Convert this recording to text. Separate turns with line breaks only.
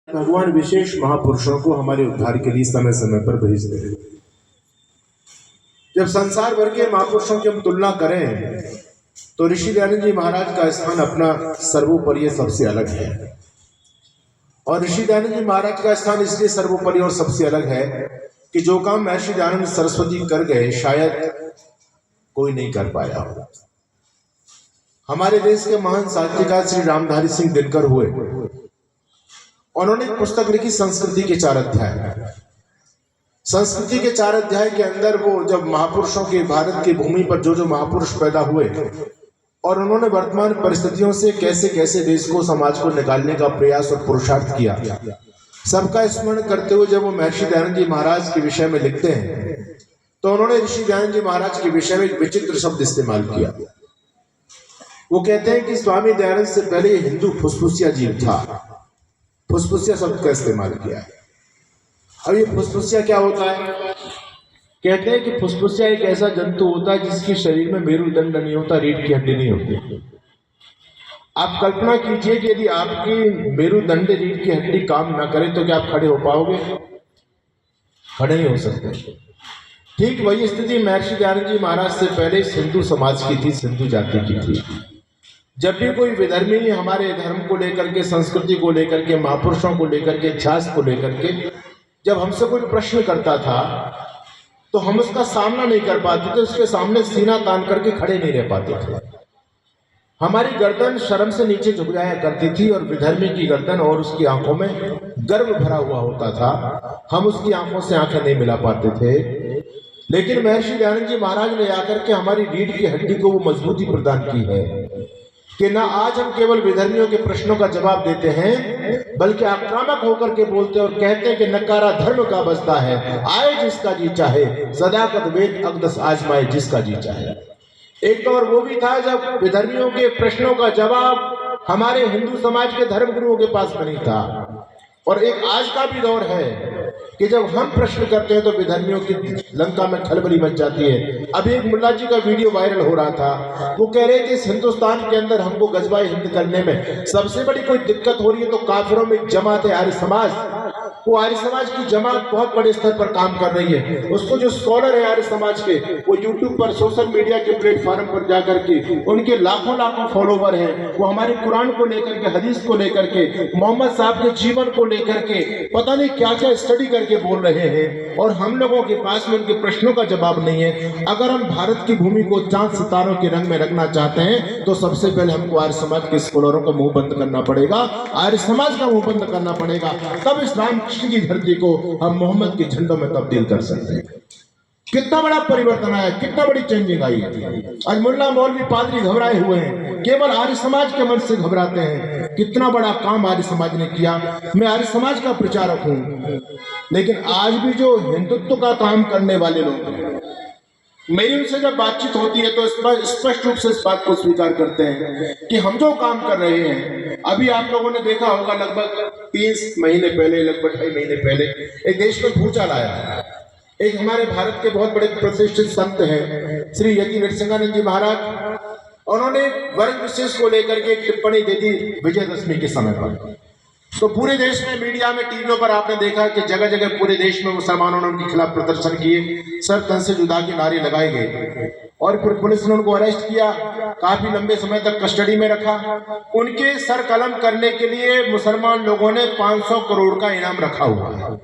भगवान विशेष महापुरुषों को हमारे उद्धार के लिए समय समय पर भेजते हैं। जब संसार भर के महापुरुषों की हम तुलना करें तो ऋषि दयानंद जी महाराज का स्थान अपना सर्वोपरि सबसे अलग है। और ऋषि दयानंद जी महाराज का स्थान इसलिए सर्वोपरि और सबसे अलग है कि जो काम महर्षि दयानंद सरस्वती कर गए शायद कोई नहीं कर पाया हो। हमारे देश के महान साहित्यकार श्री रामधारी सिंह दिनकर हुए, उन्होंने एक पुस्तक लिखी संस्कृति के 4 अध्याय। संस्कृति के 4 अध्याय के अंदर वो जब महापुरुषों के भारत की भूमि पर जो महापुरुष पैदा हुए और उन्होंने वर्तमान परिस्थितियों से कैसे कैसे देश को समाज को निकालने का प्रयास और पुरुषार्थ किया, सबका स्मरण करते हुए जब वो महर्षि दयानंद जी महाराज के विषय में लिखते हैं तो उन्होंने ऋषि दयानंद जी महाराज के विषय में एक विचित्र शब्द इस्तेमाल किया। वो कहते हैं कि स्वामी दयानंद से पहले हिंदू फुसफुसिया जीव था। फुसफुसिया शब्द का इस्तेमाल किया है। अब ये फुसफुसिया क्या होता है? कहते हैं कि फुसफुसिया एक ऐसा जंतु होता है जिसके शरीर में मेरुदंड नहीं होता, रीढ़ की हड्डी नहीं होती। आप कल्पना कीजिए कि यदि आपकी मेरुदंड रीढ़ की हड्डी काम ना करे तो क्या आप खड़े हो पाओगे? खड़े नहीं हो सकते। ठीक वही स्थिति महर्षि दयानंद जी महाराज से पहले सिंधु समाज की थी, सिंधु जाति की थी। जब भी कोई विधर्मी हमारे धर्म को लेकर के, संस्कृति को लेकर के, महापुरुषों को लेकर के, इतिहास को लेकर के जब हमसे कोई प्रश्न करता था तो हम उसका सामना नहीं कर पाते थे, उसके सामने सीना तान करके खड़े नहीं रह पाते थे। हमारी गर्दन शर्म से नीचे झुक जाया करती थी और विधर्मी की गर्दन और उसकी आंखों में गर्व भरा हुआ होता था। हम उसकी आंखों से आंखें नहीं मिला पाते थे। लेकिन महर्षि दयानंद जी महाराज ने आकर के हमारी रीढ़ की हड्डी को वो मजबूती प्रदान की है कि ना आज हम केवल विधर्मियों के प्रश्नों का जवाब देते हैं बल्कि आक्रामक होकर के बोलते और कहते हैं कि नकारा धर्म का बसता है, आए जिसका जी चाहे, सदाकत वेद अकदस आजमाए जिसका जी चाहे। एक दौर वो भी था जब विधर्मियों के प्रश्नों का जवाब हमारे हिंदू समाज के धर्मगुरुओं के पास नहीं था। और एक आज का भी दौर है कि जब हम प्रश्न करते हैं तो विधर्मियों की लंका में खलबली मच जाती है। अभी एक मुल्ला जी का वीडियो वायरल हो रहा था, वो कह रहे थे इस हिंदुस्तान के अंदर हमको गजबाई हिंद करने में सबसे बड़ी कोई दिक्कत हो रही है तो काफिरों में एक जमात है आर्य समाज। वो आर्य समाज की जमात बहुत बड़े स्तर पर काम कर रही है। उसको जो स्कॉलर है आर्य समाज के, वो यूट्यूब पर, सोशल मीडिया के प्लेटफॉर्म पर जाकर के उनके लाखों लाखों फॉलोवर हैं। वो हमारे कुरान को लेकर के, हदीस को लेकर के, मोहम्मद साहब के जीवन को लेकर के पता नहीं क्या क्या स्टडी करके बोल रहे हैं और हम लोगों के पास में उनके प्रश्नों का जवाब नहीं है। अगर हम भारत की भूमि को चांद सितारों के रंग में रखना चाहते हैं तो सबसे पहले हमको आर्य समाज के स्कॉलरों का मुंह बंद करना पड़ेगा, आर्य समाज का मुंह बंद करना पड़ेगा। तब इस रामकृष्ण की धरती को हम मोहम्मद के झंडों में तब्दील कर सकते हैं। कितना बड़ा परिवर्तन आया, कितना बड़ी चेंजिंग आई है। आज मुल्ला मौलवी पादरी घबराए हुए हैं, केवल आर्य समाज के मन से घबराते हैं। कितना बड़ा काम आर्य समाज ने किया। मैं आर्य समाज का प्रचारक हूं, लेकिन आज भी जो हिंदुत्व का काम करने वाले लोग हैं, मेरी उनसे जब बातचीत होती है तो स्पष्ट रूप से इस बात को स्वीकार करते हैं कि हम जो काम कर रहे हैं, अभी आप लोगों ने देखा होगा लगभग 30 महीने पहले, लगभग 2.5 महीने पहले एक देश में भूचाल आया। एक हमारे भारत के बहुत बड़े प्रतिष्ठित संत हैं श्री यति नरसिंहानंद जी महाराज, उन्होंने वर्ग विशेष को लेकर के एक टिप्पणी दे दी विजयदशमी के समय पर। तो पूरे देश में, मीडिया में, टीवियों पर आपने देखा कि जगह जगह पूरे देश में मुसलमानों ने उनके खिलाफ प्रदर्शन किए, सर तन से जुदा के नारे लगाए गए और फिर पुलिस ने उनको अरेस्ट किया, काफी लंबे समय तक कस्टडी में रखा। उनके सर कलम करने के लिए मुसलमान लोगों ने 500 करोड़ का इनाम रखा हुआ है।